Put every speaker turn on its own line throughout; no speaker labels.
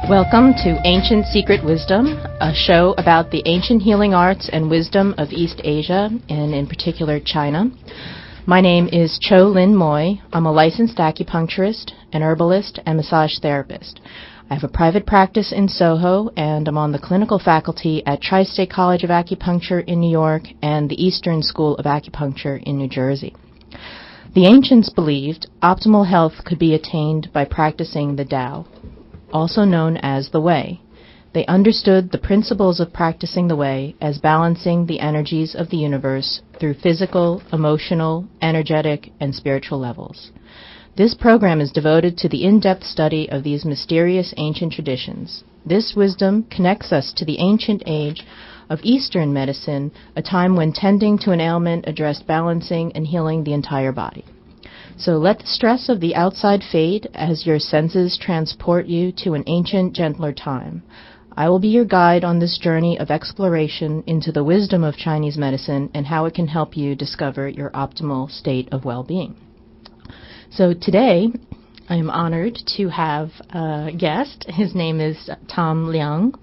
Welcome to Ancient Secret Wisdom, a show about the ancient healing arts and wisdom of East Asia, and in particular China. My name is Tsao-Lin R.Ph. I'm a licensed acupuncturist, an herbalist, and massage therapist. I have a private practice in Soho, and I'm on the clinical faculty at Tri-State College of Acupuncture in New York and the Eastern School of Acupuncture in New Jersey. The ancients believed optimal health could be attained by practicing the Tao, also known as the Way. They understood the principles of practicing the Way as balancing the energies of the universe through physical, emotional, energetic, and spiritual levels. This program is devoted to the in-depth study of these mysterious ancient traditions. This wisdom connects us to the ancient age of Eastern medicine, a time when tending to an ailment addressed balancing and healing the entire body. So let the stress of the outside fade as your senses transport you to an ancient, gentler time. I will be your guide on this journey of exploration into the wisdom of Chinese medicine and how it can help you discover your optimal state of well-being. So today, I am honored to have a guest. His name is Thomas Leung.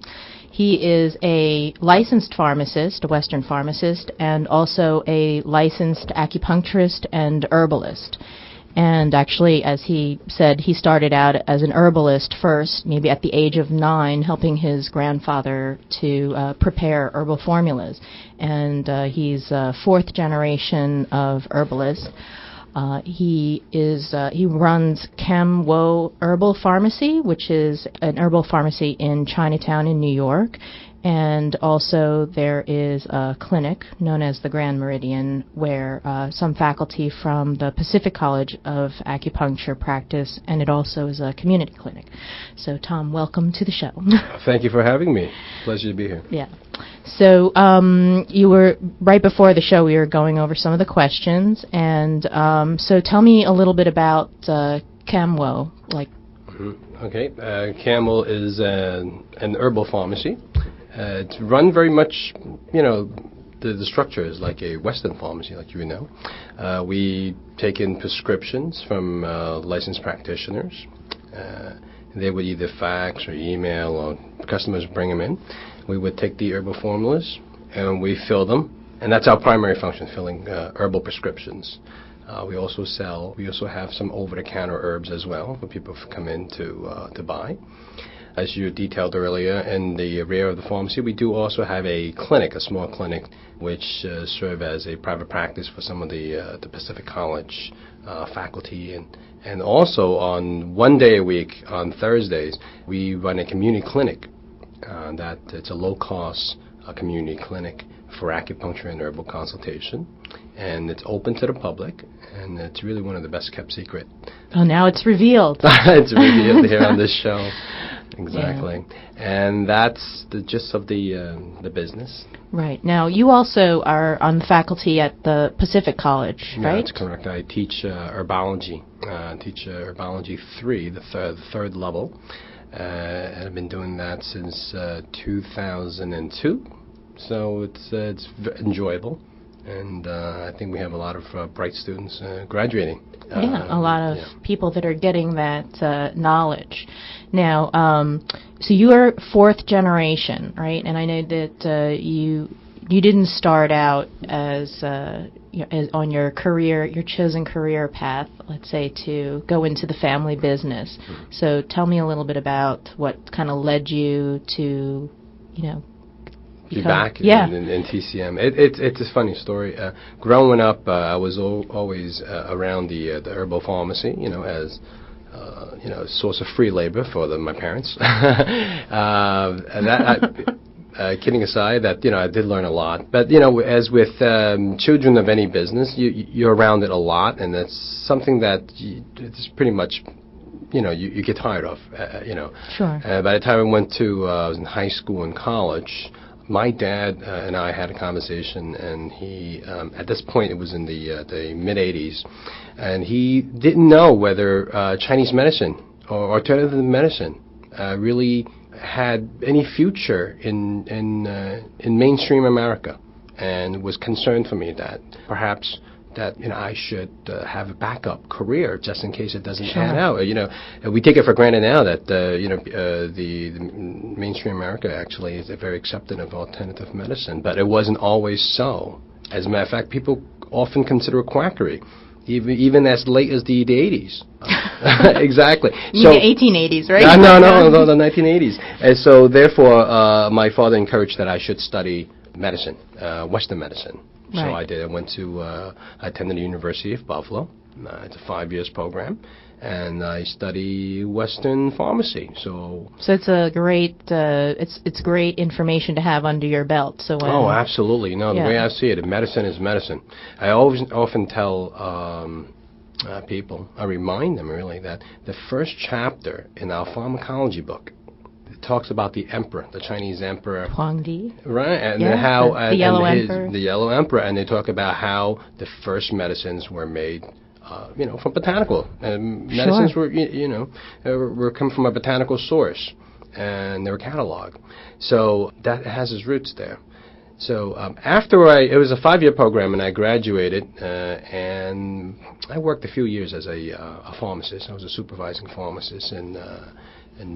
He is a licensed pharmacist, a Western pharmacist, and also a licensed acupuncturist and herbalist. And actually, as he said, he started out as an herbalist first, maybe at the age of 9, helping his grandfather to prepare herbal formulas. And he's a fourth generation of herbalist. He runs Chem Wo Herbal Pharmacy, which is an herbal pharmacy in Chinatown in New York. And also there is a clinic known as the Grand Meridian where some faculty from the Pacific College of Acupuncture practice, and it also is a community clinic. So Tom, welcome to the show.
Thank you for having me. Pleasure to be here.
Yeah. So you were, right before the show, we were going over some of the questions. And so tell me a little bit about Camwo.
Okay. Camel is an herbal pharmacy. It's run very much, the structure is like a Western pharmacy, like you know. We take in prescriptions from licensed practitioners. They would either fax or email, or customers bring them in. We would take the herbal formulas and we fill them, and that's our primary function, filling herbal prescriptions. We also have some over-the-counter herbs as well for people who come in to buy. As you detailed earlier, in the rear of the pharmacy, we do also have a clinic, a small clinic, which serve as a private practice for some of the Pacific College faculty. And also on one day a week, on Thursdays, we run a community clinic. It's a low-cost community clinic for acupuncture and herbal consultation. And it's open to the public, and it's really one of the best-kept secret.
Oh, now it's revealed.
It's revealed here on this show. Exactly. Yeah. And that's the gist of the business.
Right. Now, you also are on the faculty at the Pacific College, right?
That's correct. I teach herbology. I teach herbology 3, the third level. And I've been doing that since 2002. So it's enjoyable. And I think we have a lot of bright students graduating.
Yeah, a lot of people that are getting that knowledge. Now, so you are fourth generation, right? And I know that you didn't start out as on your chosen career path, let's say, to go into the family business. Mm-hmm. So tell me a little bit about what kind of led you to,
be back in TCM. It's a funny story. Growing up, I was always around the herbal pharmacy, as a source of free labor for my parents. And that, kidding aside, that I did learn a lot. But as with children of any business, you're around it a lot, and that's something that it's pretty much. You get tired of.
Sure.
By the time I was in high school and college. My dad and I had a conversation, and he, at this point, it was in the mid-'80s, and he didn't know whether Chinese medicine or alternative medicine really had any future in mainstream America, and was concerned for me that perhaps that I should have a backup career just in case it doesn't
Sure.
pan out. We take it for granted now that the mainstream America actually is very accepting of alternative medicine, but it wasn't always so. As a matter of fact, people often consider it quackery, even as late as the 80s. Exactly.
You mean the 1880s, right?
No, the 1980s. And so therefore, my father encouraged that I should study medicine, Western medicine. So
Right.
I did. I attended the University of Buffalo. It's a 5 years program, and I study Western pharmacy. So
it's a great it's great information to have under your belt. So when,
oh, absolutely. The
Yeah.
way I see it, medicine is medicine. I often tell people, I remind them really that the first chapter in our pharmacology book talks about the emperor, the Chinese emperor,
Huangdi.
right? And
Yeah,
how
the Yellow Emperor.
the Yellow Emperor, and they talk about how the first medicines were made, from botanical. Medicines were, were come from a botanical source, and they were cataloged. So that has its roots there. So after it was a 5-year program, and I graduated, and I worked a few years as a pharmacist. I was a supervising pharmacist in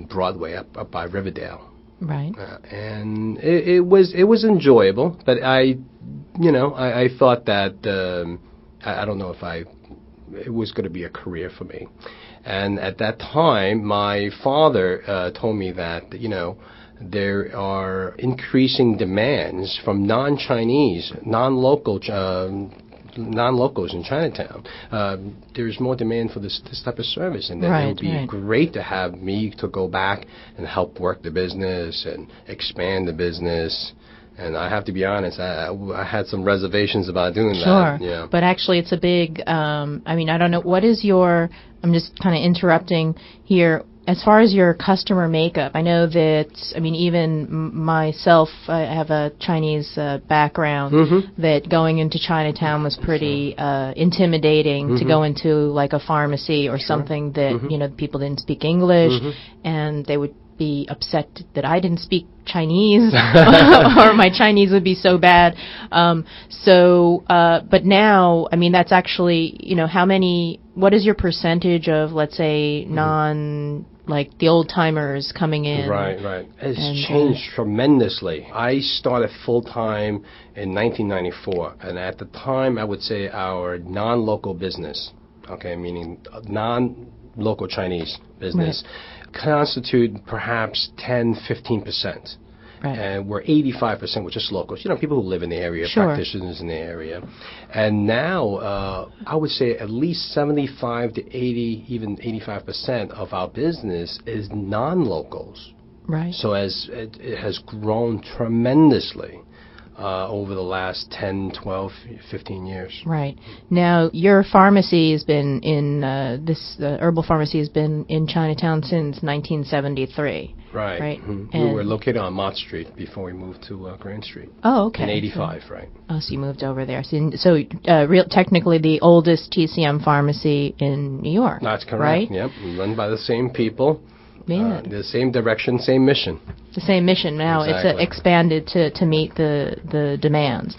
Broadway up by Riverdale.
Right.
And it was enjoyable, but I thought that I don't know if it was going to be a career for me. And at that time, my father told me that there are increasing demands from non-Chinese, non-locals in Chinatown. There's more demand for this type of service, and that it would be great to have me to go back and help work the business and expand the business. And I have to be honest, I had some reservations about doing that.
Sure.
Yeah.
But actually, it's a big, I don't know, what is I'm just kind of interrupting here. As far as your customer makeup, I know that, even myself, I have a Chinese background, that going into Chinatown was pretty intimidating to go into like a pharmacy or something that, people didn't speak English, and they would be upset that I didn't speak Chinese or my Chinese would be so bad. But now, that's actually, what is your percentage of, let's say, like the old timers coming in?
Right. It's changed tremendously. I started full time in 1994, and at the time, I would say our non-local business, meaning non-local Chinese business, constitute perhaps 10-15%.
Right.
And we're 85%, which is locals, people who live in the area, practitioners in the area. And now, I would say at least 75 to 80, even 85% of our business is non-locals.
Right.
So it has grown tremendously over the last 10, 12, 15 years.
Right. Now, your pharmacy has been in, herbal pharmacy has been in Chinatown since 1973.
Right. Mm-hmm. We were located on Mott Street before we moved to Grand Street.
Oh, okay.
In 85, right.
Oh, so you moved over there. So technically the oldest TCM pharmacy in New York.
That's correct.
Right?
Yep. Run by the same people.
Yeah.
The same direction, same mission.
The same mission. Now
Exactly.
It's expanded to meet the demands.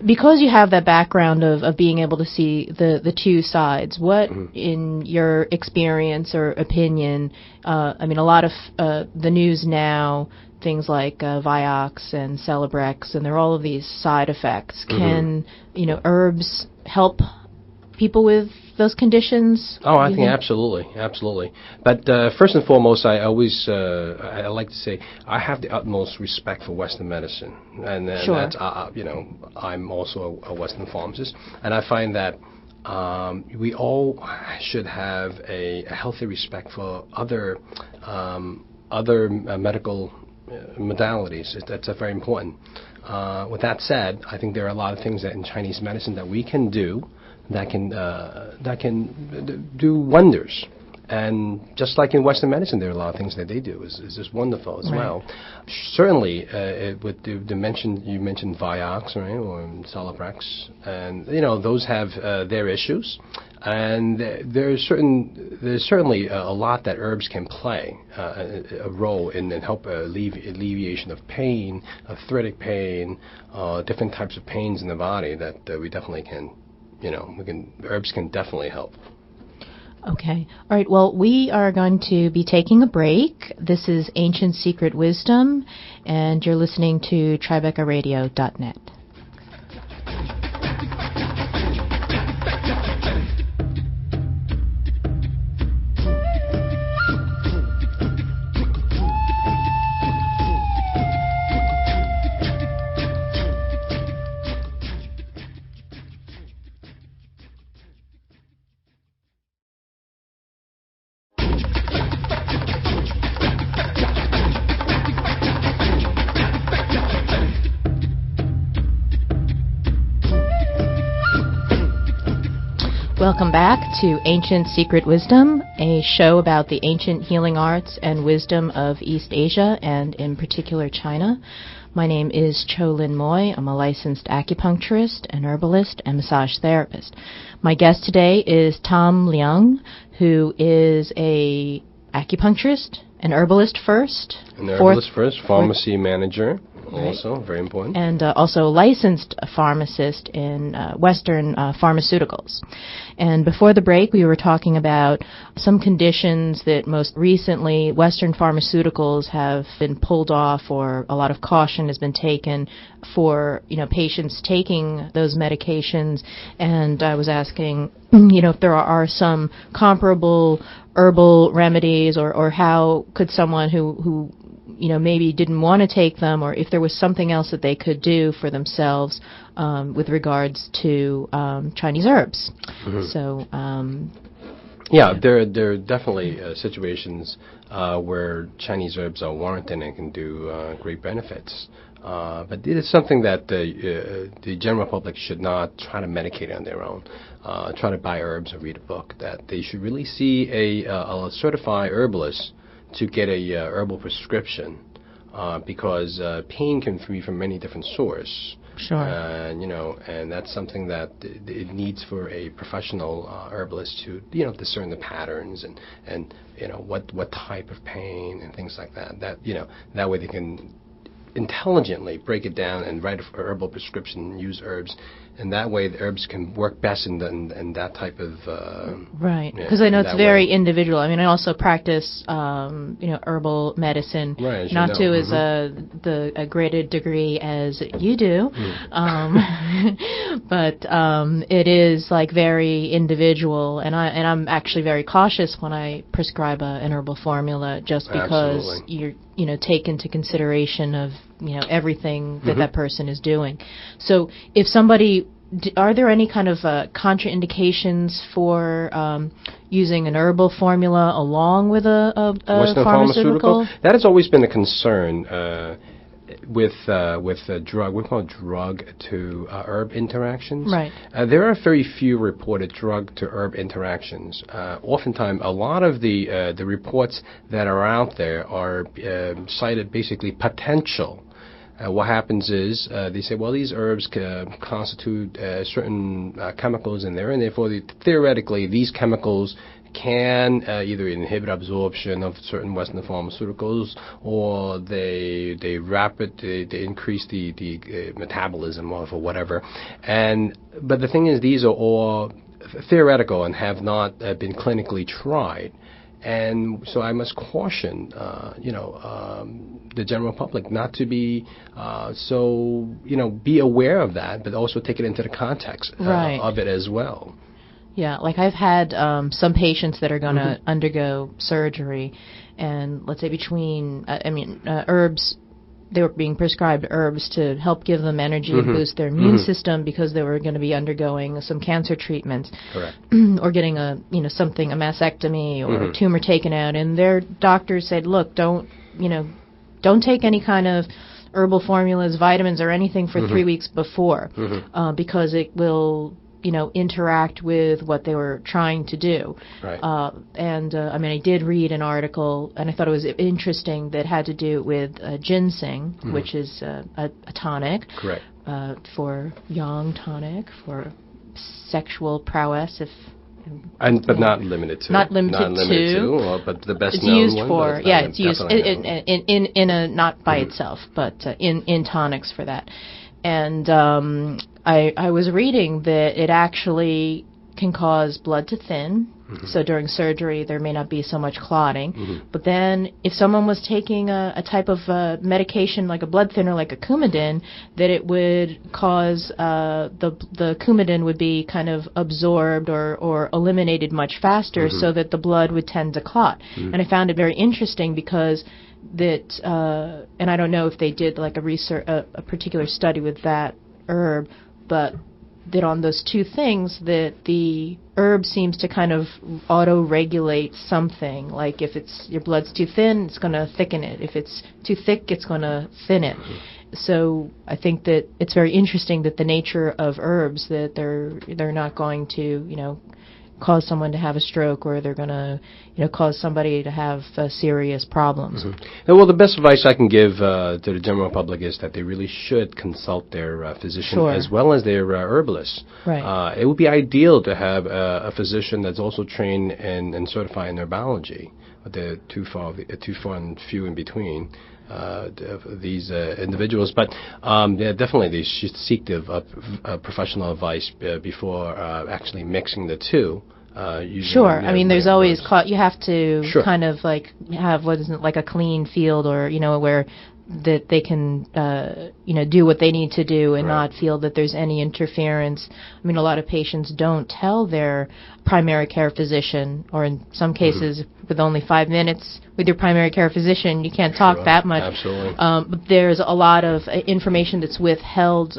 Because you have that background of being able to see the two sides, what, in your experience or opinion, a lot of the news now, things like Vioxx and Celebrex, and there are all of these side effects. Can, herbs help people with those conditions?
Oh, I think absolutely. But first and foremost, I always I like to say I have the utmost respect for Western medicine, and that's I'm also a Western pharmacist, and I find that we all should have a healthy respect for other medical modalities. That's very important. With that said, I think there are a lot of things that in Chinese medicine that we can do that can do wonders. And just like in Western medicine, there are a lot of things that they do is just wonderful as well. Certainly, with you mentioned Vioxx, right, or Celebrex, and those have their issues, and there's certainly a lot that herbs can play a role in help alleviation of pain, arthritic pain, different types of pains in the body that we definitely can herbs can definitely help.
Okay. All right. Well, we are going to be taking a break. This is Ancient Secret Wisdom, and you're listening to TribecaRadio.net. Welcome back to Ancient Secret Wisdom, a show about the ancient healing arts and wisdom of East Asia, and in particular China. My name is Tsao-Lin R.Ph. I'm a licensed acupuncturist, an herbalist, and massage therapist. My guest today is Tom Leung, who is a acupuncturist, an herbalist first.
An herbalist first, pharmacy manager. Also, very important.
And also a licensed pharmacist in Western pharmaceuticals. And before the break, we were talking about some conditions that most recently Western pharmaceuticals have been pulled off, or a lot of caution has been taken for, patients taking those medications. And I was asking, if there are some comparable herbal remedies, or how could someone who maybe didn't want to take them, or if there was something else that they could do for themselves with regards to Chinese herbs. Mm-hmm. So,
there are definitely situations where Chinese herbs are warranted and can do great benefits. But it is something that the general public should not try to medicate on their own. Try to buy herbs or read a book. That they should really see a certified herbalist to get a herbal prescription, because pain can be from many different sources.
Sure.
And that's something that it needs for a professional herbalist to discern the patterns and what type of pain and things like that. That way they can intelligently break it down and write a herbal prescription and use herbs, and that way the herbs can work best in that type of
right. Because I know it's very individual. I mean, I also practice herbal medicine,
right,
not to as a graded degree as you do, but it is like very individual, and I'm actually very cautious when I prescribe an herbal formula, just because
Absolutely.
you're take into consideration of everything that that person is doing. So if somebody, are there any kind of contraindications for using an herbal formula along with a
Western
pharmaceutical?
That has always been a concern with a drug. We call it drug to herb interactions.
Right.
There are very few reported drug to herb interactions. Oftentimes, a lot of the reports that are out there are cited basically potential. What happens is they say, well, these herbs constitute certain chemicals in there, and therefore, theoretically, these chemicals can either inhibit absorption of certain Western pharmaceuticals, or they increase the metabolism or whatever. But the thing is, these are all theoretical and have not been clinically tried. And so I must caution, the general public not to be be aware of that, but also take it into the context of it as well.
Yeah, like I've had some patients that are going to undergo surgery, and let's say between, herbs, they were being prescribed herbs to help give them energy and boost their immune system, because they were going to be undergoing some cancer treatments.
Correct.
Or getting a mastectomy or a tumor taken out, and their doctors said, look, don't take any kind of herbal formulas, vitamins, or anything for 3 weeks before, because it will interact with what they were trying to do.
Right.
I did read an article, and I thought it was interesting, that had to do with ginseng, which is a tonic.
Correct.
For yang tonic, for sexual prowess,
but not limited to.
Not limited to.
But the best
it's
known
used
one.
For, it's used in a, not by
Mm-hmm.
itself, but in tonics for that. And I was reading that it actually can cause blood to thin. So during surgery, there may not be so much clotting. But then if someone was taking a type of medication like a blood thinner, like a Coumadin, that it would cause the Coumadin would be kind of absorbed or eliminated much faster so that the blood would tend to clot. And I found it very interesting because that, and I don't know if they did like a particular study with that herb, but that on those two things that the herb seems to kind of auto-regulate something. Like if your blood's too thin, it's going to thicken it. If it's too thick, it's going to thin it. So I think that it's very interesting that the nature of herbs, that they're not going to, cause someone to have a stroke, or they're going to, cause somebody to have serious problems.
Well, the best advice I can give to the general public is that they really should consult their physician as well as their herbalist.
Right.
It would be ideal to have a physician that's also trained and certified in herbology. But they're too far and few in between. These individuals, but definitely they should seek professional advice before actually mixing the two.
Sure. I mean, there's always you have to kind of like have like a clean field, or where that they can do what they need to do and not feel that there's any interference. I mean, a lot of patients don't tell their primary care physician, or in some cases with only 5 minutes with your primary care physician, you can't talk that much.
Absolutely.
But there's a lot of information that's withheld,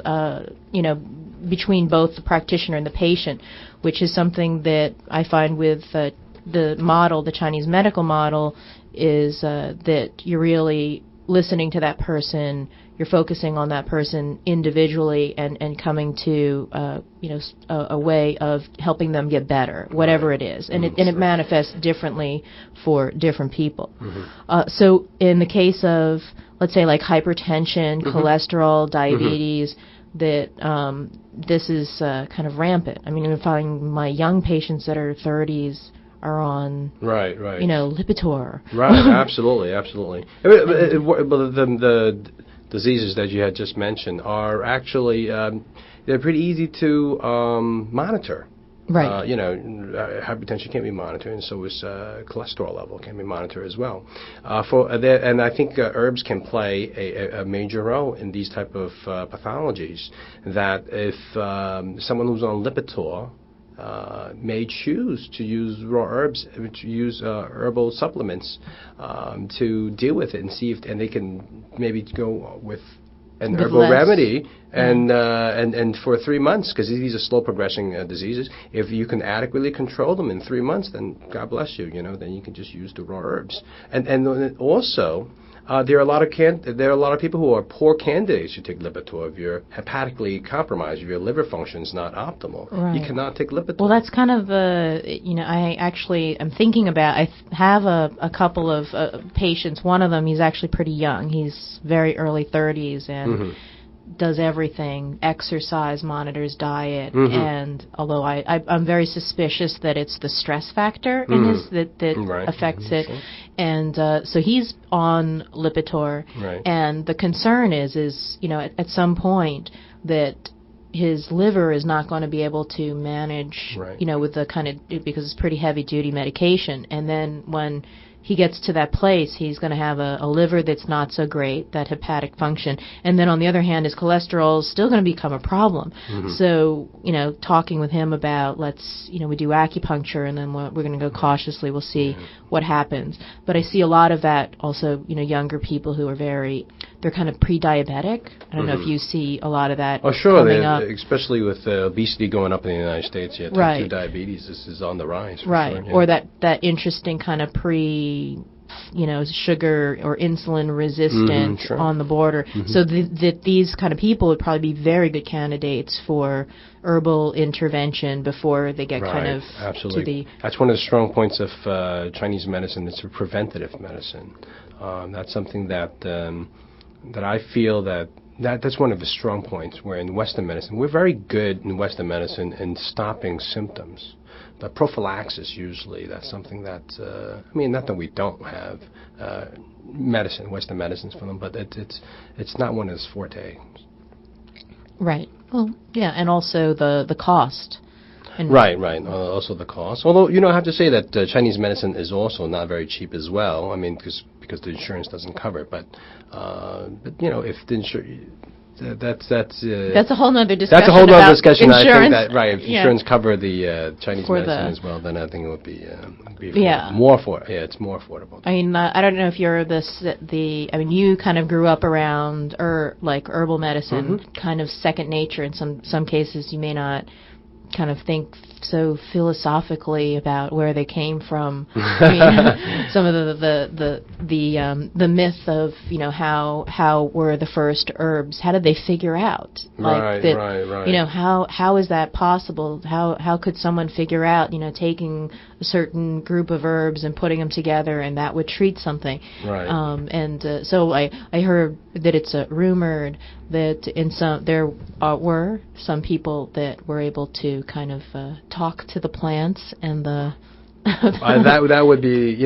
between both the practitioner and the patient, which is something that I find with the Chinese medical model, is that you're really listening to that person, you're focusing on that person individually and coming to a way of helping them get better, whatever it is, and it manifests differently for different people. So in the case of, let's say, like hypertension, cholesterol, diabetes, that this is kind of rampant. I mean, I'm finding my young patients that are 30s are on, Lipitor.
Right, absolutely. But the diseases that you had just mentioned are actually, they're pretty easy to monitor.
Right.
Hypertension can be monitored, and so is cholesterol level can be monitored as well. And I think herbs can play a major role in these type of pathologies. That if someone who's on Lipitor may choose to use raw herbs, to use herbal supplements to deal with it, and see if they can maybe go with an herbal remedy and for 3 months, because these are slow progressing diseases. If you can adequately control them in 3 months, then God bless you. Then you can just use the raw herbs. And also, there are a lot of people who are poor candidates who take Lipitor. If you're hepatically compromised, if your liver function is not optimal, you cannot take Lipitor.
Well, that's kind of I actually am thinking about. I have a couple of patients. One of them, he's actually pretty young. He's very early 30s and does everything: exercise, monitors diet, and although I'm very suspicious that it's the stress factor in his that affects it. Sure. And so he's on Lipitor, and the concern is at some point that his liver is not going to be able to manage, with the kind of, because it's pretty heavy duty medication, and then when he gets to that place, he's going to have a liver that's not so great, that hepatic function. And then on the other hand, his cholesterol is still going to become a problem. So, talking with him about, we do acupuncture, and then we're going to go cautiously. We'll see what happens. But I see a lot of that also, younger people who are they're kind of pre-diabetic. I don't know if you see a lot of that coming up.
Especially with obesity going up in the United States. Type 2 diabetes is on the rise.
Right, or that interesting kind of sugar or insulin resistant on the border. So that these kind of people would probably be very good candidates for herbal intervention before they get kind of to the...
That's one of the strong points of Chinese medicine. It's a preventative medicine. That's something that I feel that's one of the strong points, where in Western medicine, we're very good in Western medicine in stopping symptoms. But prophylaxis, usually, that's something that, not that we don't have Western medicines for them, but it's not one of its forte.
Right. Well, yeah, and also the cost. And
Right, right. Also the cost. Although, I have to say that Chinese medicine is also not very cheap as well. I mean, because the insurance doesn't cover it. But if the insurance, that's
that's a whole nother discussion.
That's a whole other
about
discussion.
Insurance.
I think that if
Yeah.
insurance cover the Chinese
For
medicine
the-
as well, then I think it would be
Yeah.
more for it's more affordable.
I mean, I don't know if you're I mean, you kind of grew up around like herbal medicine, kind of second nature. In some cases, you may not kind of think so philosophically about where they came from. I mean, some of the myth of how were the first herbs? How did they figure out?
Right.
How is that possible? How could someone figure out taking a certain group of herbs and putting them together and that would treat something?
Right.
So I heard that it's rumored that there were some people that were able to kind of talk to the plants and the
that would be,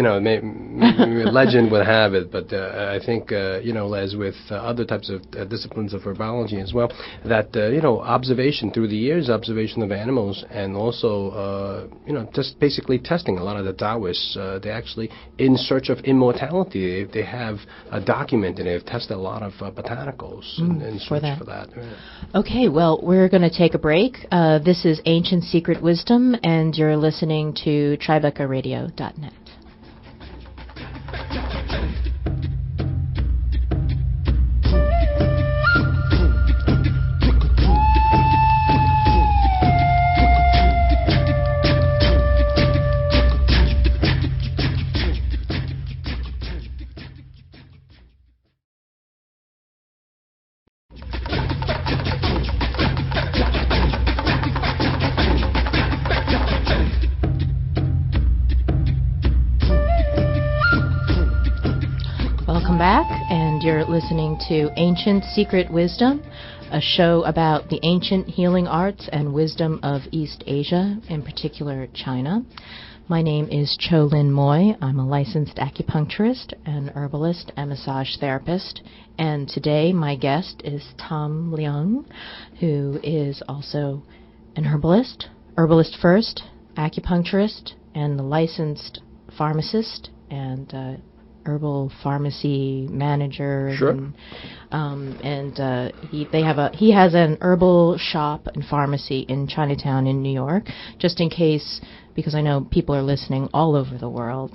legend would have it, but I think, as with other types of disciplines of herbology as well, that, observation through the years, observation of animals, and also, just basically testing. A lot of the Taoists, they actually, in search of immortality, they have documented, they've tested a lot of botanicals in search for that. Yeah.
Okay, well, we're going to take a break. This is Ancient Secret Wisdom, and you're listening to TribecaRadio.net. Welcome back, and you're listening to Ancient Secret Wisdom, a show about the ancient healing arts and wisdom of East Asia, in particular China. My name is Tsao-Lin R.Ph. I'm a licensed acupuncturist, an herbalist, and massage therapist. And today my guest is Thomas Leung, who is also an herbalist first, acupuncturist, and a licensed pharmacist, and herbal pharmacy manager.
Sure.
He has an herbal shop and pharmacy in Chinatown in New York, just in case, because I know people are listening all over the world.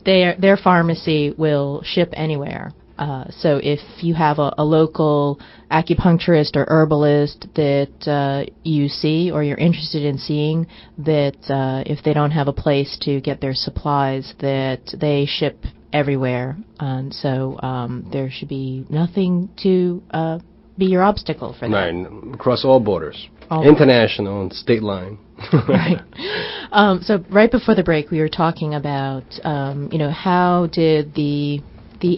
Their pharmacy will ship anywhere. So if you have a local acupuncturist or herbalist that you see or you're interested in seeing, that if they don't have a place to get their supplies, that they ship everywhere. And so there should be nothing to be your obstacle for that.
Right, across all borders. International and state line.
Right. So right before the break, we were talking about, how did the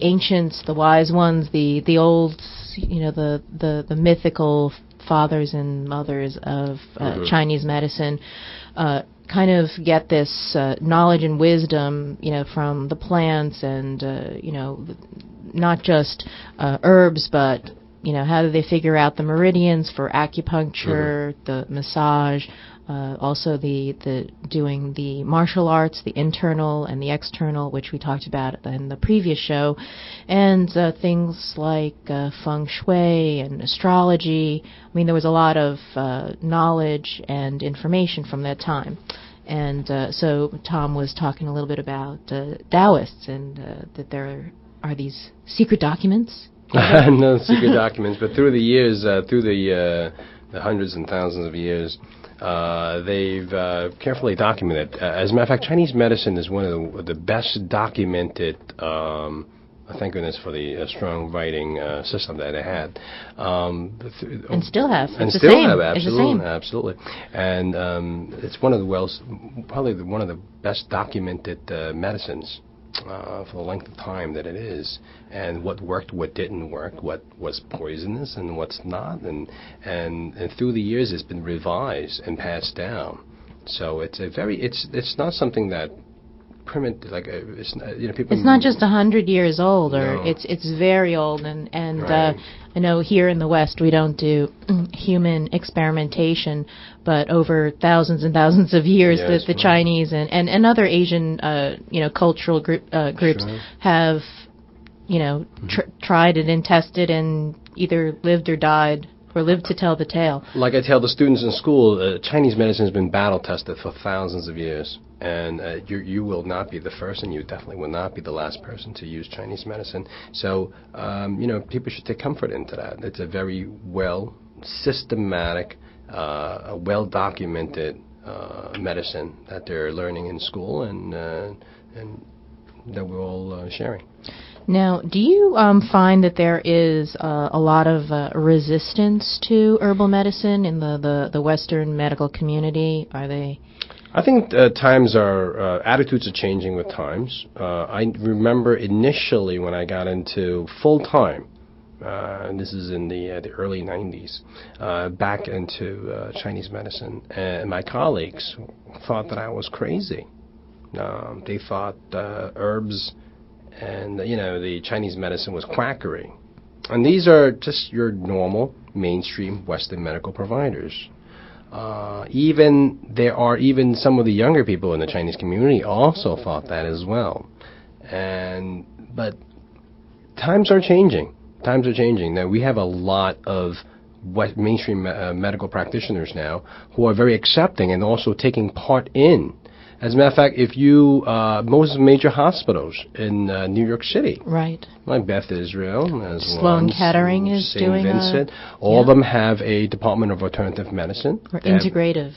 ancients, the wise ones, the old, the mythical fathers and mothers of Chinese medicine, kind of get this knowledge and wisdom, from the plants and, not just herbs, but, how do they figure out the meridians for acupuncture, the massage, also the doing the martial arts, the internal and the external, which we talked about in the previous show, and things like feng shui and astrology. I mean, there was a lot of knowledge and information from that time. And so Tom was talking a little bit about Taoists and that there are these secret documents.
No secret documents, but through the years, through the hundreds and thousands of years, they've carefully documented. As a matter of fact, Chinese medicine is one of the best documented. Thank goodness for the strong writing system that they had,
and still have.
And still have, absolutely. And it's one of the probably one of the best documented medicines. For the length of time that it is, and what worked, what didn't work, what was poisonous and what's not, and through the years it's been revised and passed down. So it's not something that primitive, like it's not, people.
It's not just 100 years old, or
No.
it's very old, and
Right.
I know here in the West we don't do human experimentation, but over thousands and thousands of years,
Yes,
the
right.
Chinese and other Asian cultural groups
Sure.
have tried it and tested and either lived or died or lived to tell the tale.
Like I tell the students in school, Chinese medicine has been battle tested for thousands of years, and you will not be the first, and you definitely will not be the last person to use Chinese medicine. So, people should take comfort into that. It's a very well systematic, well documented medicine that they're learning in school, and that we're all sharing.
Now, do you find that there is a lot of resistance to herbal medicine in the Western medical community? Are they?
I think times are attitudes are changing with times. I remember initially when I got into full time, and this is in the early '90s, back into Chinese medicine, and my colleagues thought that I was crazy. They thought herbs and the Chinese medicine was quackery, and these are just your normal mainstream Western medical providers. There are even some of the younger people in the Chinese community also thought that as well, but times are changing. Times are changing. Now we have a lot of mainstream medical practitioners now who are very accepting and also taking part in. As a matter of fact, if you most major hospitals in New York City,
Right.
like Beth Israel, as
Sloan Kettering is
St.
doing
Vincent, all of them have a Department of Alternative Medicine.
Or
They have
integrative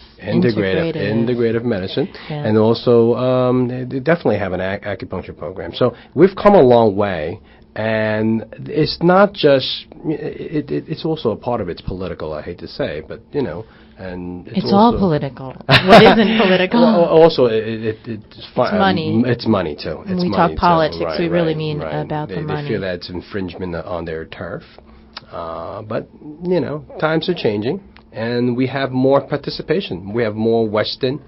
medicine,
Yeah.
and also they definitely have an acupuncture program. So we've come a long way, and it's not just it's also a part of it's political. I hate to say, but and
It's all political. What isn't political?
Well, also, it's
money.
It's money too.
When
It's
we
money
talk politics,
too. Right,
we really
right,
mean
right.
about the money.
They feel that it's infringement on their turf. But times are changing, and we have more participation. We have more Western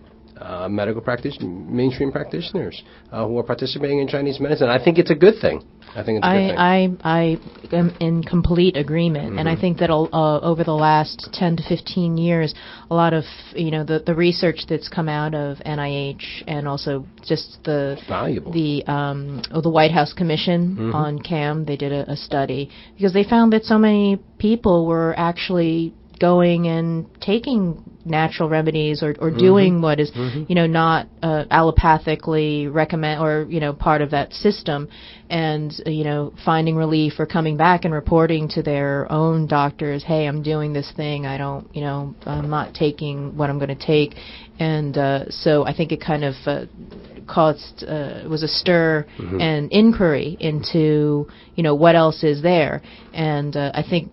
medical mainstream practitioners who are participating in Chinese medicine. I think it's a good thing. I think it's a good thing.
I am in complete agreement, and I think that over the last 10 to 15 years, a lot of the research that's come out of NIH and also just
Valuable.
the White House Commission on CAM, they did a study because they found that so many people were actually going and taking natural remedies or doing what is not allopathically recommend or part of that system, and finding relief or coming back and reporting to their own doctors, hey, I'm doing this thing, I'm not taking what I'm going to take. And so I think it kind of was a stir and inquiry into what else is there. And I think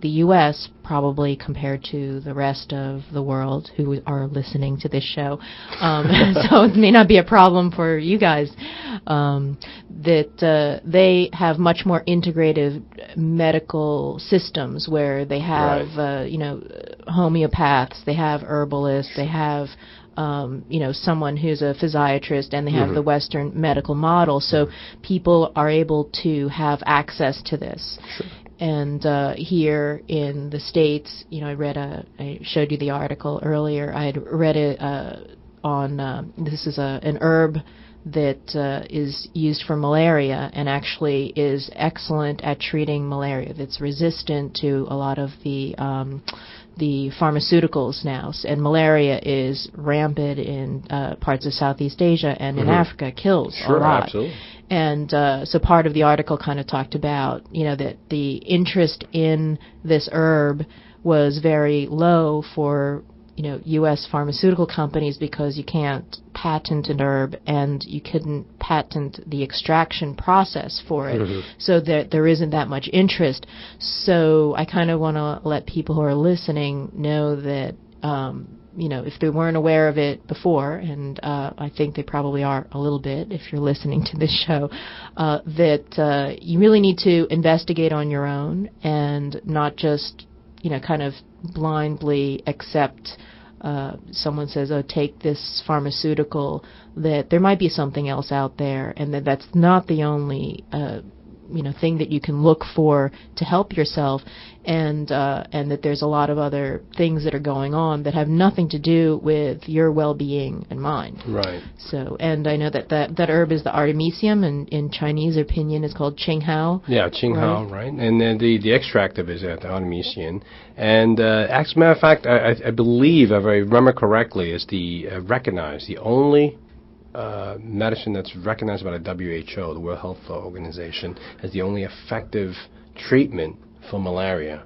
the U.S. probably compared to the rest of the world who are listening to this show, so it may not be a problem for you guys, that they have much more integrative medical systems where they have, homeopaths, they have herbalists, they have someone who's a physiatrist, and they have the Western medical model, so people are able to have access to this.
Sure.
And here in the States, I showed you the article earlier. I had read it on, this is an herb that is used for malaria and actually is excellent at treating malaria. That's resistant to a lot of the pharmaceuticals now. And malaria is rampant in parts of Southeast Asia and in Africa, kills a lot.
Absolutely.
And so part of the article kind of talked about, that the interest in this herb was very low for, U.S. pharmaceutical companies because you can't patent an herb and you couldn't patent the extraction process for it. So there isn't that much interest. So I kind of want to let people who are listening know that if they weren't aware of it before, and I think they probably are a little bit if you're listening to this show, that you really need to investigate on your own and not just, kind of blindly accept someone says, oh, take this pharmaceutical, that there might be something else out there, and that's not the only thing that you can look for to help yourself, and that there's a lot of other things that are going on that have nothing to do with your well-being and mind.
Right.
So, and I know that herb is the artemisium, and in Chinese opinion is called qinghao.
Yeah, qinghao, right? And then the extract of it is the artemisium. And as a matter of fact, I believe, if I remember correctly, is the only medicine that's recognized by the WHO, the World Health Organization, as the only effective treatment for malaria.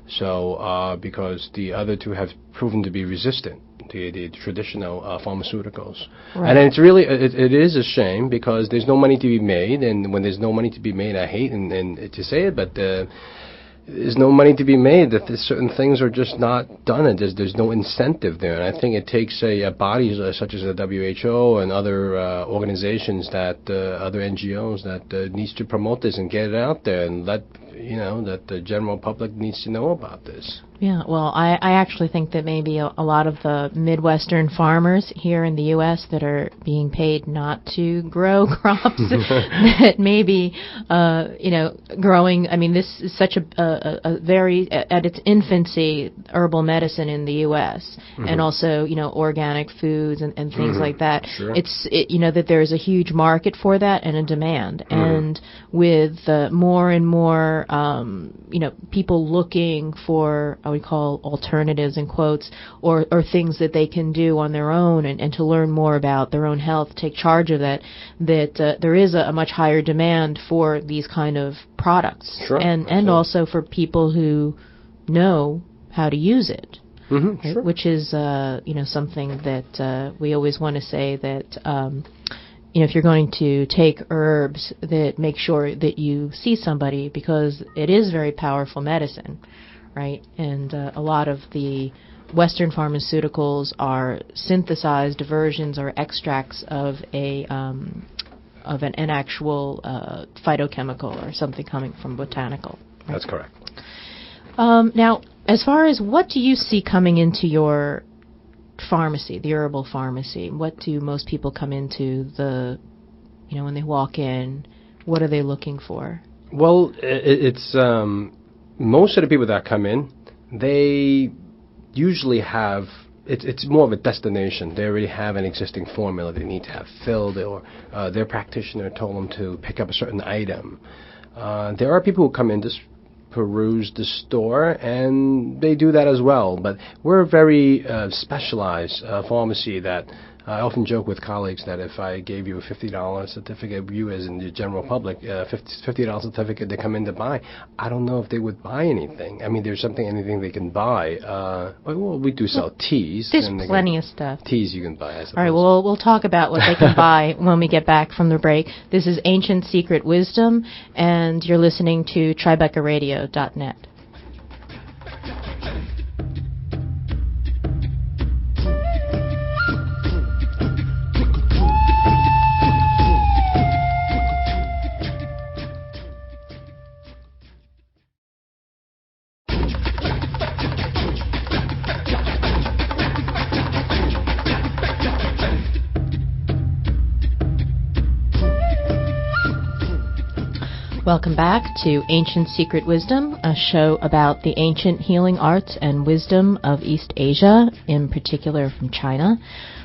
So, because the other two have proven to be resistant, the traditional pharmaceuticals. Right. And it's really, it is a shame, because there's no money to be made, and when there's no money to be made, I hate and to say it, but there's no money to be made, that certain things are just not done, and there's no incentive there. And I think it takes bodies such as the WHO and other organizations, that other NGOs, that needs to promote this and get it out there, and let that the general public needs to know about this.
Yeah, well, I actually think that maybe a lot of the Midwestern farmers here in the U.S. that are being paid not to grow crops that maybe, growing, I mean, this is such a very, at its infancy, herbal medicine in the U.S., and also, organic foods and things like that.
Sure.
That there's a huge market for that and a demand. And with more and more, people looking for, we call alternatives in quotes, or things that they can do on their own, and to learn more about their own health, take charge of that there is a much higher demand for these kind of products.
Sure.
And also for people who know how to use it.
Right?
Sure. Which is something that we always want to say, that if you're going to take herbs, that make sure that you see somebody, because it is very powerful medicine, right? And a lot of the Western pharmaceuticals are synthesized versions or extracts of an actual phytochemical or something coming from botanical. Right?
That's correct.
Now, as far as what do you see coming into your pharmacy, the herbal pharmacy? What do most people come into when they walk in? What are they looking for?
Well, it's most of the people that come in, they usually have, it's more of a destination. They already have an existing formula they need to have filled, or their practitioner told them to pick up a certain item. There are people who come in, just peruse the store, and they do that as well. But we're a very specialized pharmacy that I often joke with colleagues that if I gave you a $50 certificate, you as in the general public, $50 certificate they come in to buy, I don't know if they would buy anything. I mean, there's anything they can buy. Well, we do sell teas.
There's plenty of stuff.
Teas you can buy, I suppose.
All right, well, we'll talk about what they can buy when we get back from the break. This is Ancient Secret Wisdom, and you're listening to TribecaRadio.net. Welcome back to Ancient Secret Wisdom, a show about the ancient healing arts and wisdom of East Asia, in particular from China.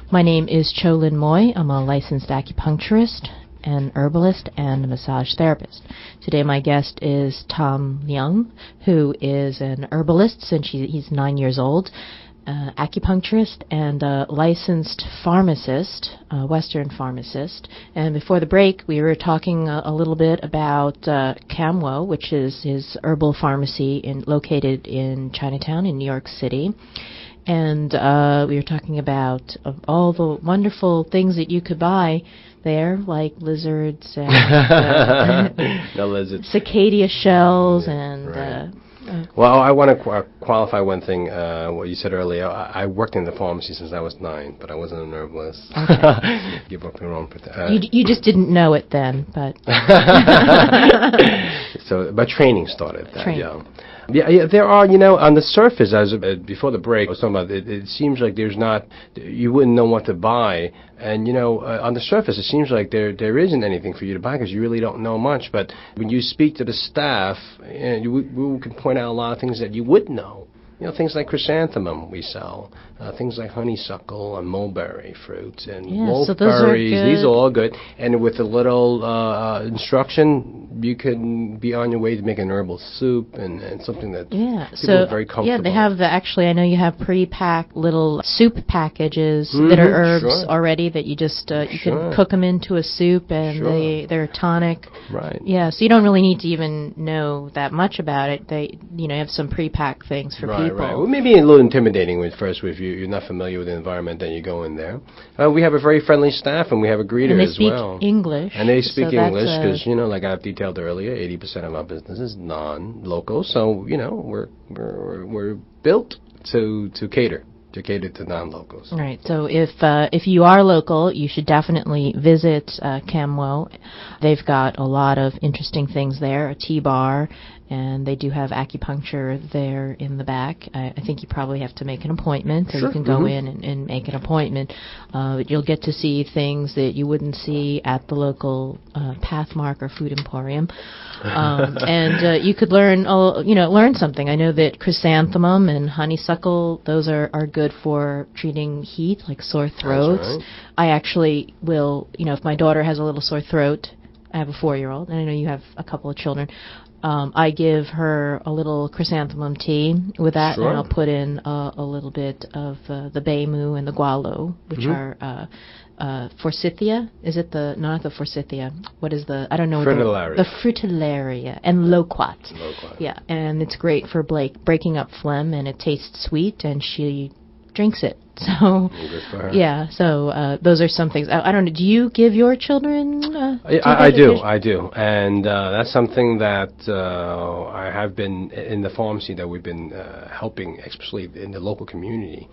My name is Tsao-Lin R.Ph. I'm a licensed acupuncturist, an herbalist, and a massage therapist. Today my guest is Tom Leung, who is an herbalist since he's 9 years old, acupuncturist, and a licensed pharmacist, Western pharmacist. And before the break, we were talking a little bit about Camwo, which is his herbal pharmacy located in Chinatown in New York City. And we were talking about all the wonderful things that you could buy there, like lizards and
no lizards.
cicada shells and...
Right. Well, I want to qualify one thing, what you said earlier. I worked in the pharmacy since I was 9, but I wasn't an herbalist.
Okay.
Give up the wrong.
You just didn't know it then, but...
But training started that
Training.
young. Yeah, there are, on the surface, as before the break, I was talking about, it seems like you wouldn't know what to buy. And, on the surface, it seems like there isn't anything for you to buy because you really don't know much. But when you speak to the staff, we can point out a lot of things that you would know. Things like chrysanthemum we sell, things like honeysuckle and mulberry fruits and wolfberries. These are all good. And with a little instruction, you can be on your way to make an herbal soup and something that people are very comfortable.
Yeah, they have actually, I know you have pre-packed little soup packages that are herbs already that you just, you can cook them into a soup and they're a tonic.
Right.
Yeah, so you don't really need to even know that much about it. They, have some pre-packed things for people.
Right. Well, maybe a little intimidating if you're not familiar with the environment, then you go in there. We have a very friendly staff, and we have a greeter as well.
And they speak English.
And they speak English because, like I've detailed earlier, 80% of our business is non-local. So, we're built to cater to non-locals.
Right. So if you are local, you should definitely visit Camwo. They've got a lot of interesting things there, a tea bar, and they do have acupuncture there in the back. I think you probably have to make an appointment, so you can go in and make an appointment. You'll get to see things that you wouldn't see at the local Pathmark or Food Emporium. And you could learn something. I know that chrysanthemum and honeysuckle, those are good for treating heat, like sore throats.
That's right.
I actually will, if my daughter has a little sore throat, I have a 4-year-old, and I know you have a couple of children, I give her a little chrysanthemum tea with that, and I'll put in a little bit of the Beimu and the Gualo, which are Forsythia. Is it not the Forsythia? What is I don't know.
Fritillaria.
The Fritillaria and Loquat.
Loquat.
Yeah, and it's great for breaking up phlegm, and it tastes sweet, and she drinks it. So,
good for her.
Yeah, so those are some things. I don't know, do you give your children
I do. And that's something that I have been in the pharmacy that we've been helping, especially in the local community,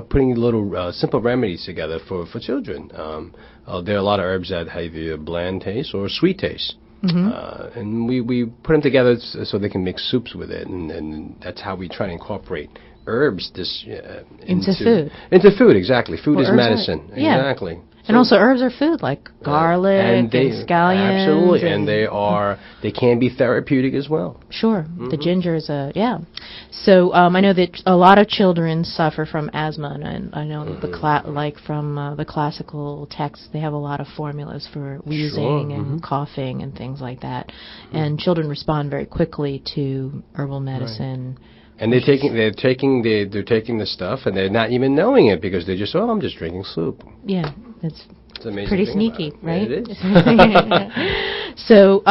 putting little simple remedies together for children. There are a lot of herbs that have either a bland taste or a sweet taste. And we put them together so they can make soups with it, and that's how we try to incorporate herbs into food. Into food, exactly. Food is medicine. Exactly.
And also herbs are food, like garlic and scallions.
Absolutely, and they can be therapeutic as well.
Sure. The ginger is So I know that a lot of children suffer from asthma, and I know that from the classical texts, they have a lot of formulas for wheezing and coughing and things like that. And children respond very quickly to herbal medicine.
Right. And they're taking the stuff, and they're not even knowing it because they're just, I'm just drinking soup.
Yeah, it's
amazing.
Pretty sneaky, right?
Yeah, it is.
So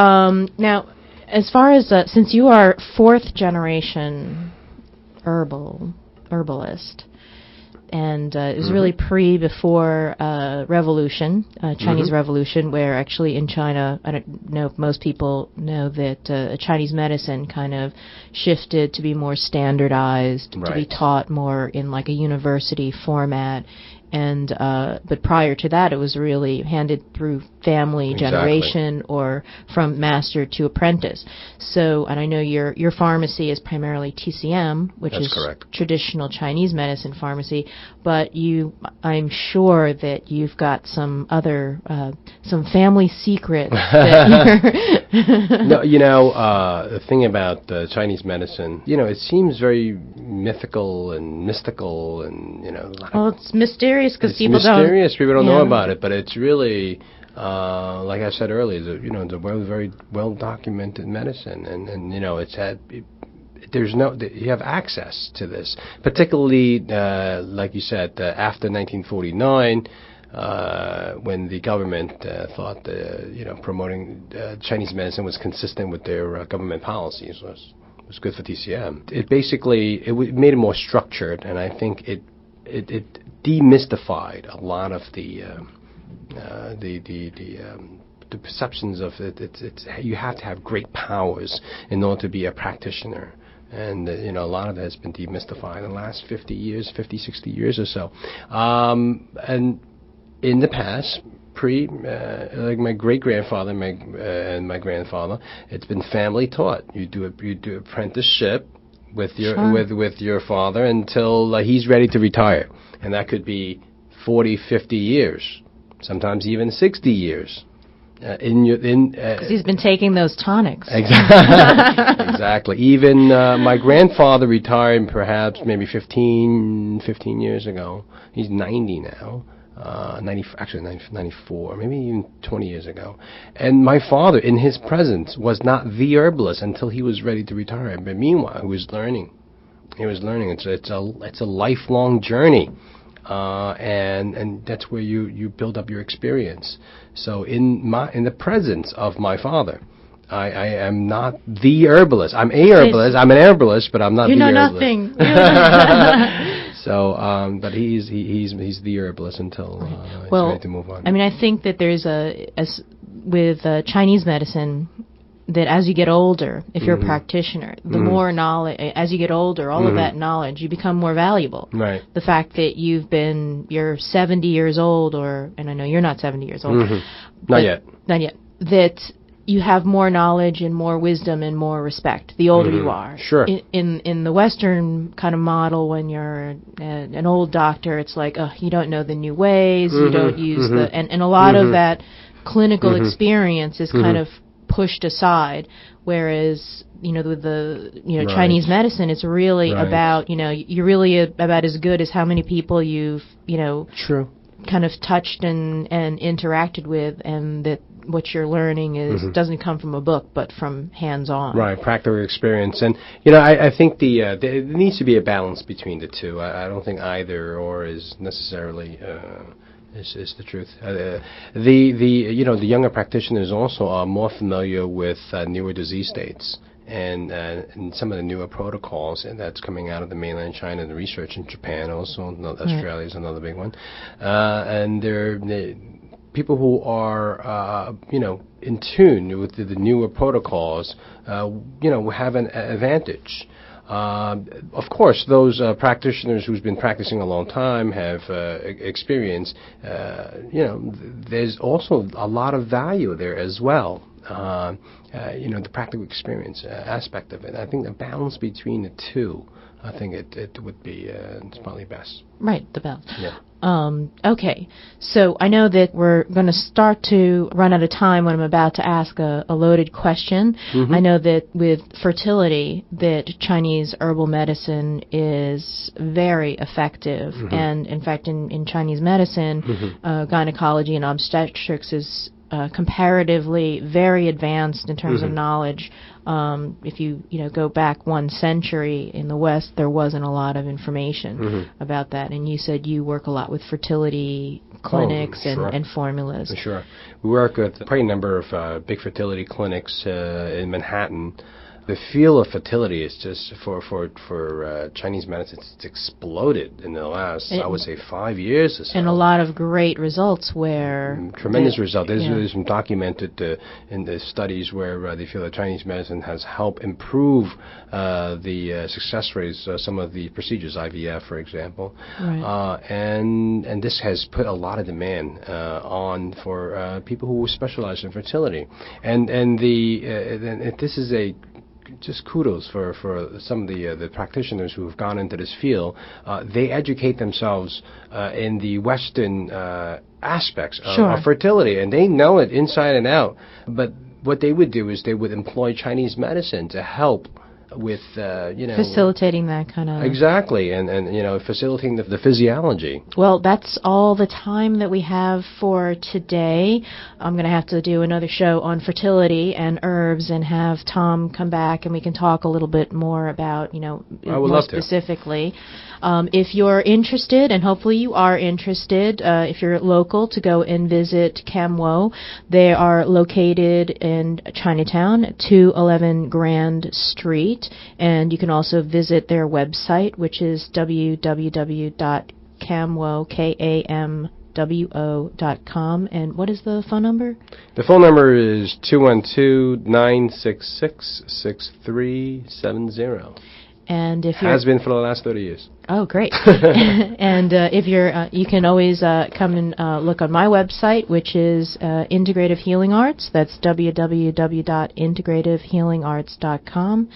now, as far as since you are 4th generation herbalist, and it was really before Revolution, Chinese Revolution, where actually in China, I don't know if most people know that Chinese medicine kind of shifted to be more standardized, to be taught more in like a university format. And but prior to that, it was really handed through family generation or from master to apprentice. So, and I know your pharmacy is primarily TCM, which is traditional Chinese medicine pharmacy. But I'm sure that you've got some other some family secrets.
No, the thing about Chinese medicine, it seems very mythical and mystical, and
well, it's mysterious. Because people
don't know about it, but it's really, like I said earlier, it's a very well documented medicine, and you have access to this, particularly like you said after 1949. When the government thought promoting Chinese medicine was consistent with their government policies, was good for TCM. It made it more structured, and I think it demystified a lot of the perceptions of it. You have to have great powers in order to be a practitioner. And, a lot of it has been demystified in the last 50 years, 50, 60 years or so. And in the past, like my great-grandfather and my grandfather, it's been family taught. You do apprenticeship with your father until he's ready to retire. And that could be 40, 50 years, sometimes even 60 years.
Because he's been taking those tonics.
Exactly. Even my grandfather retired perhaps maybe 15 years ago. He's 90 now. 94, maybe even 20 years ago. And my father, in his presence, was not the herbalist until he was ready to retire. But meanwhile, he was learning. It's a lifelong journey. And that's where you build up your experience. So in the presence of my father, I am not the herbalist. I'm a herbalist. I'm an herbalist, but I'm not the herbalist.
You know nothing.
So, but he's the herbalist until he's ready to move on.
I mean, I think that there's with Chinese medicine, that as you get older, if you're a practitioner, the more knowledge, as you get older, all of that knowledge, you become more valuable.
Right.
The fact that you're 70 years old, and I know you're not 70 years old.
Not yet.
That you have more knowledge and more wisdom and more respect the older you are.
Sure.
In the Western kind of model, when you're an old doctor, it's like, you don't know the new ways, you don't use and a lot of that clinical experience is kind of pushed aside, whereas with the
Right.
Chinese medicine, it's really about you're really about as good as how many people you've
True.
kind of touched and interacted with, and that what you're learning doesn't come from a book but from hands-on.
Right, practical experience. And I think there needs to be a balance between the two. I don't think either or is necessarily is the truth. The younger practitioners also are more familiar with newer disease states and some of the newer protocols, and that's coming out of the mainland China, the research in Japan also. Australia is another big one, and they're people who are in tune with the newer protocols. Have an advantage. Of course, those practitioners who's been practicing a long time have experience. There's also a lot of value there as well. The practical experience aspect of it. I think the balance between the two, I think it would be it's probably best.
Right, the balance.
Yeah.
Okay, so I know that we're going to start to run out of time when I'm about to ask a loaded question. I know that with fertility, that Chinese herbal medicine is very effective, and in fact, in Chinese medicine, gynecology and obstetrics is comparatively very advanced in terms of knowledge. If you go back 1 century in the West, there wasn't a lot of information about that. And you said you work a lot with fertility clinics and formulas.
Sure. We work with probably a number of big fertility clinics in Manhattan. The field of fertility is just for Chinese medicine, it's exploded in the last, I would say, 5 years or so.
And a lot of great results where...
Tremendous results. There's some documented in the studies where they feel that Chinese medicine has helped improve the success rates, some of the procedures, IVF, for example.
Right.
And this has put a lot of demand on for people who specialize in fertility. And this is just kudos for some of the practitioners who have gone into this field. They educate themselves in the Western aspects of fertility, and they know it inside and out. But what they would do is they would employ Chinese medicine to help with
facilitating that kind of
exactly, and facilitating the physiology.
Well, that's all the time that we have for today. I'm going to have to do another show on fertility and herbs and have Tom come back, and we can talk a little bit more about more specifically. If you're interested, and hopefully you are interested, if you're local, to go and visit Camwo. They are located in Chinatown, 211 Grand Street. And you can also visit their website, which is www.camwo, wo.com. And what is the phone number?
The phone number is 212-966-6370.
And if you're...
Has been for the last 30 years.
Oh, great. And if you're, you can always come and look on my website, which is Integrative Healing Arts. That's www.integrativehealingarts.com.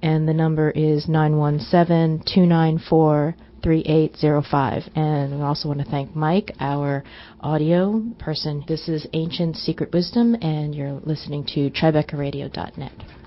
And the number is 917-294-3805. And we also want to thank Mike, our audio person. This is Ancient Secret Wisdom, and you're listening to TribecaRadio.net.